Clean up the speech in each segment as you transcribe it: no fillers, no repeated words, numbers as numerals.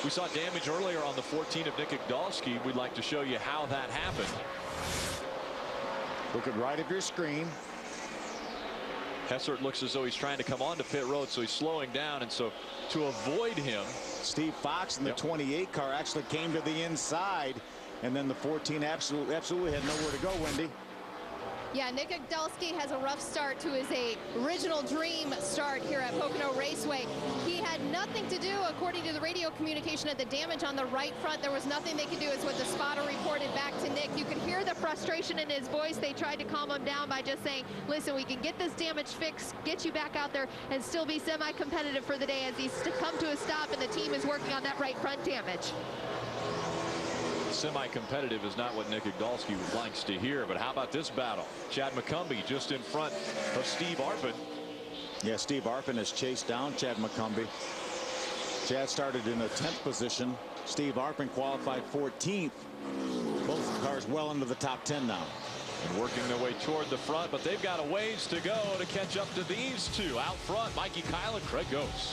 We saw damage earlier on the 14 of Nick Igdalski. We'd like to show you how that happened. Look at right of your screen. Hessert looks as though he's trying to come onto pit road, so he's slowing down, and so to avoid him, Steve Fox in the 28 car actually came to the inside, and then the 14 absolutely had nowhere to go, Wendy. Yeah, Nick Igdalski has a rough start to his original dream start here at Pocono Raceway. He had nothing to do, according to the radio communication, at the damage on the right front. There was nothing they could do, is what the spotter reported back to Nick. You could hear the frustration in his voice. They tried to calm him down by just saying, listen, we can get this damage fixed, get you back out there, and still be semi-competitive for the day, as he's come to a stop, and the team is working on that right front damage. Semi-competitive is not what Nick Igdalski likes to hear, but how about this battle? Chad McCumbee just in front of Steve Arpin. Yeah, Steve Arpin has chased down Chad McCumbee. Chad started in a 10th position. Steve Arpin qualified 14th. Both cars well into the top 10 now. And working their way toward the front, but they've got a ways to go to catch up to these two. Out front, Mikey Kyle and Craig Gose.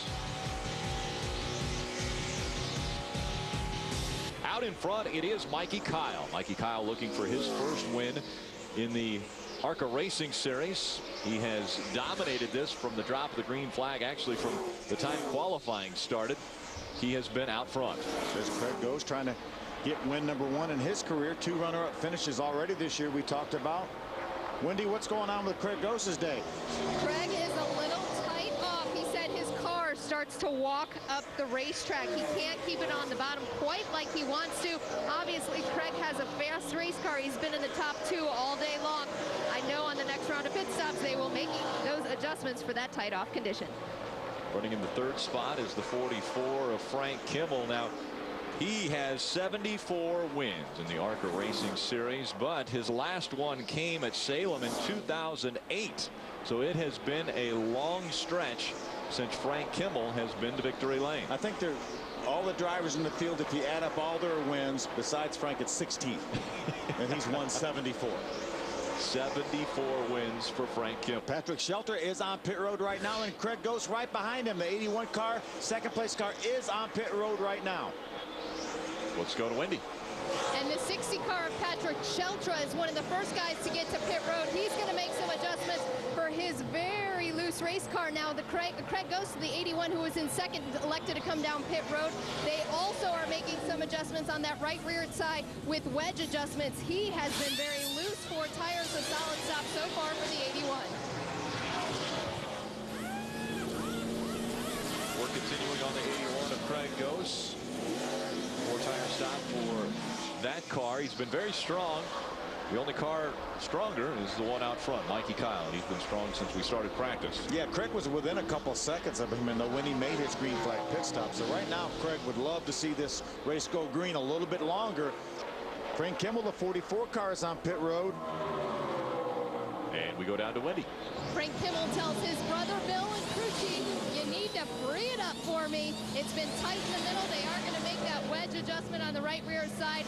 Out in front, it is Mikey Kyle. Mikey Kyle looking for his first win in the ARCA Racing Series. He has dominated this from the drop of the green flag, actually from the time qualifying started. He has been out front. There's Craig Gose trying to get win number 1 in his career. 2 runner-up finishes already this year we talked about. Wendy, what's going on with Craig Gose's day? Craig is a little tight off. He said his car starts to walk up the racetrack. He can't keep it on the bottom quite like he wants to. Obviously, Craig has a fast race car. He's been in the top 2 all day long. I know on the next round of pit stops, they will make those adjustments for that tight off condition. Running in the 3rd spot is the 44 of Frank Kimmel. Now, he has 74 wins in the ARCA Racing Series, but his last one came at Salem in 2008. So it has been a long stretch since Frank Kimmel has been to victory lane. I think they're all the drivers in the field, if you add up all their wins, besides Frank, it's 16. And he's won 74. 74 wins for Frank Kimmel. Patrick Shelter is on pit road right now, and Craig Gose right behind him. The 81 car, 2nd place car, is on pit road right now. Let's go to Wendy. And the 60 car of Patrick Shelter is one of the first guys to get to pit road. He's going to make some adjustments for his very loose race car. Now, the Craig Gose to the 81, who was in 2nd, elected to come down pit road. They also are making some adjustments on that right rear side with wedge adjustments. He has been very loose. 4 tires, a solid stop so far for the 81. We're continuing on the 81 of Craig Gose. 4-tire stop for that car. He's been very strong. The only car stronger is the one out front, Mikey Kyle. He's been strong since we started practice. Yeah, Craig was within a couple seconds of him when he made his green flag pit stop. So right now, Craig would love to see this race go green a little bit longer. Frank Kimmel, the 44 car, is on pit road. And we go down to Wendy. Frank Kimmel tells his brother Bill and crew chief, you need to free it up for me. It's been tight in the middle. They are going to make that wedge adjustment on the right rear side.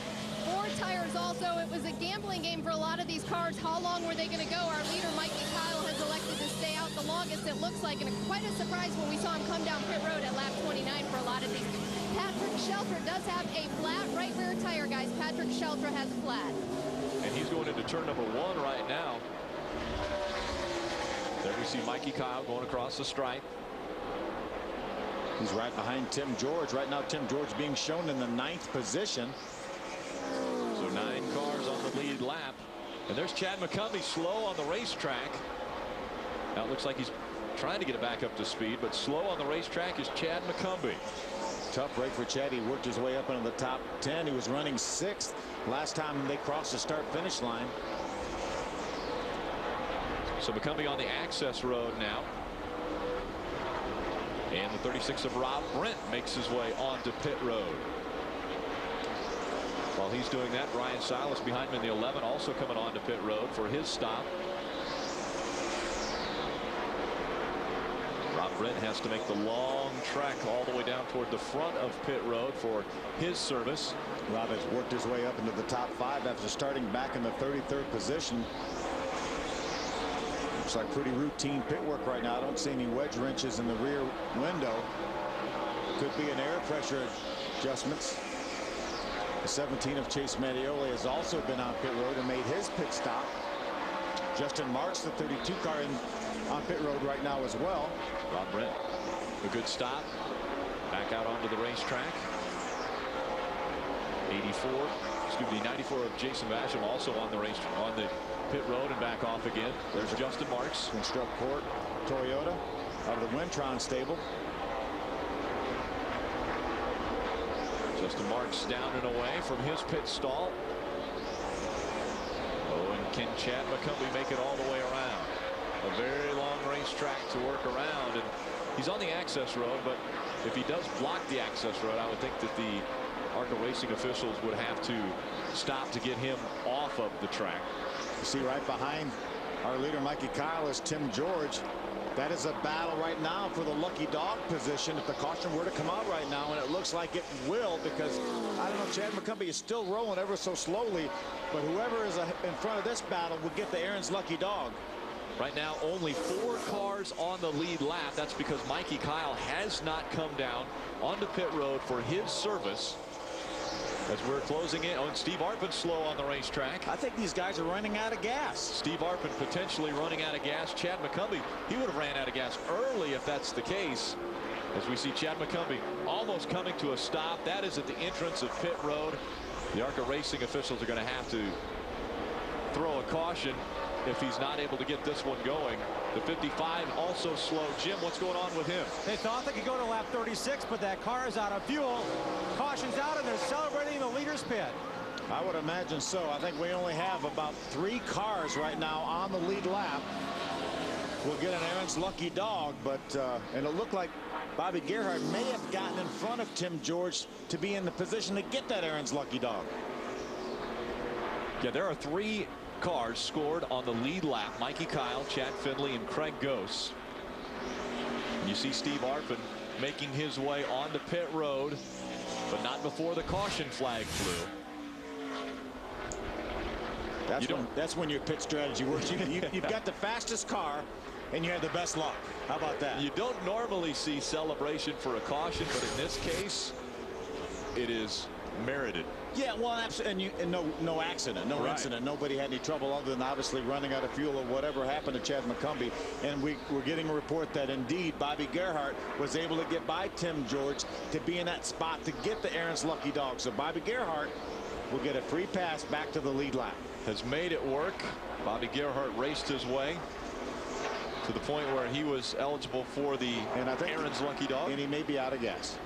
4 tires also. It was a gambling game for a lot of these cars. How long were they going to go? Our leader, Mikey Kyle, has elected to stay out the longest, it looks like, and quite a surprise when we saw him come down pit road at lap 29 for a lot of these. Patrick Shelter does have a flat right rear tire, guys. Patrick Shelter has a flat. And he's going into turn number 1 right now. There we see Mikey Kyle going across the stripe. He's right behind Tim George. Right now, Tim George being shown in the 9th position. So 9 cars on the lead lap. And there's Chad McCumbee slow on the racetrack. Now it looks like he's trying to get it back up to speed, but slow on the racetrack is Chad McCumbee. Tough break for Chad. He worked his way up into the top 10. He was running 6th last time they crossed the start-finish line. So McCumbee on the access road now. And the 36 of Rob Brent makes his way onto pit road. While he's doing that, Brian Silas behind him in the 11 also coming onto pit road for his stop. Rob Brent has to make the long trek all the way down toward the front of pit road for his service. Rob has worked his way up into the top 5 after starting back in the 33rd position. Looks like pretty routine pit work right now. I don't see any wedge wrenches in the rear window. Could be an air pressure adjustments. The 17 of Chase Mattioli has also been on pit road and made his pit stop. Justin Marks, the 32 car, on pit road right now as well. Rob Brent, a good stop. Back out onto the racetrack. 94 of Jason Basham also on the pit road and back off again. There's Justin Marks. Construct Court Toyota out of the Wintron stable. Justin Marks down and away from his pit stall. Oh, and can Chad McCumbee make it all the way around? A very long racetrack to work around, and he's on the access road, but if he does block the access road, I would think that the ARCA racing officials would have to stop to get him off of the track. You see right behind our leader Mikey Kyle is Tim George. That is a battle right now for the lucky dog position if the caution were to come out right now, and it looks like it will, because I don't know, Chad McCumbee is still rolling ever so slowly, but whoever is in front of this battle will get the Aaron's lucky dog. Right now only 4 cars on the lead lap. That's because Mikey Kyle has not come down onto pit road for his service. As we're closing in, and Steve Arpin slow on the racetrack. I think these guys are running out of gas. Steve Arpin potentially running out of gas. Chad McCumbee, he would have ran out of gas early if that's the case. As we see Chad McCumbee almost coming to a stop. That is at the entrance of pit road. The ARCA racing officials are going to have to throw a caution if he's not able to get this one going. The 55 also slow. Jim, what's going on with him? They thought they could go to lap 36, but that car is out of fuel. Caution's out, and they're celebrating in the leader's pit. I would imagine so. I think we only have about 3 cars right now on the lead lap. We'll get an Aaron's lucky dog, but and it looked like Bobby Gerhart may have gotten in front of Tim George to be in the position to get that Aaron's lucky dog. Yeah, there are 3 cars scored on the lead lap. Mikey Kyle, Chad Finley, and Craig Gose. You see Steve Arpin making his way onto pit road, but not before the caution flag flew. That's when your pit strategy works. You've got the fastest car and you have the best luck. How about that? You don't normally see celebration for a caution, but in this case it is merited. Yeah, well, absolutely, and no accident, no incident. Nobody had any trouble other than obviously running out of fuel or whatever happened to Chad McCumbee. And we're getting a report that indeed Bobby Gerhart was able to get by Tim George to be in that spot to get the Aaron's lucky dog. So Bobby Gerhart will get a free pass back to the lead lap. Has made it work. Bobby Gerhart raced his way to the point where he was eligible for the Aaron's lucky dog. And he may be out of gas.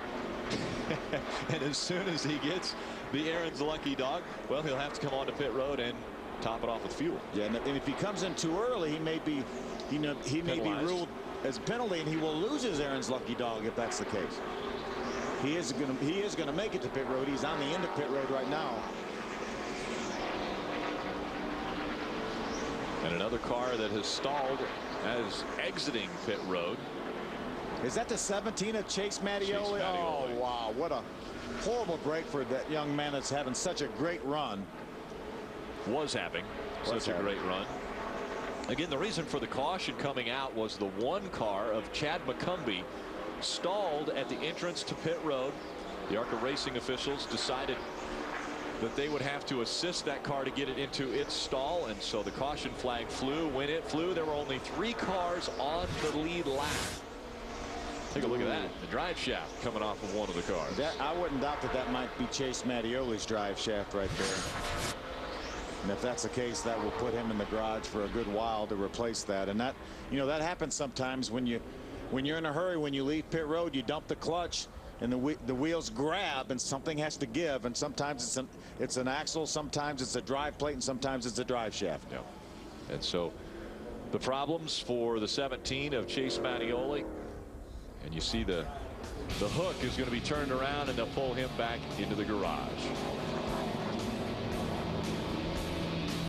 And as soon as he gets the Aaron's lucky dog, well, he'll have to come onto pit road and top it off with fuel. Yeah, and if he comes in too early, he may be ruled as a penalty, and he will lose his Aaron's lucky dog if that's the case. He is going to make it to pit road. He's on the end of pit road right now. And another car that has stalled as exiting pit road. Is that the 17 of Chase Mattioli? Oh, wow. What a horrible break for that young man that's having such a great run. Was having such a great run. Again, the reason for the caution coming out was the 1 car of Chad McCumbee stalled at the entrance to pit road. The ARCA racing officials decided that they would have to assist that car to get it into its stall, and so the caution flag flew. When it flew, there were only 3 cars on the lead lap. Take a look at that. The drive shaft coming off of one of the cars. I wouldn't doubt that might be Chase Mattioli's drive shaft right there. And if that's the case, that will put him in the garage for a good while to replace that. And that, that happens sometimes when you're in a hurry. When you leave pit road, you dump the clutch and the wheels grab and something has to give. And sometimes it's an axle, sometimes it's a drive plate, and sometimes it's a drive shaft. Yeah. And so the problems for the 17 of Chase Mattioli. And you see the hook is going to be turned around, and they'll pull him back into the garage.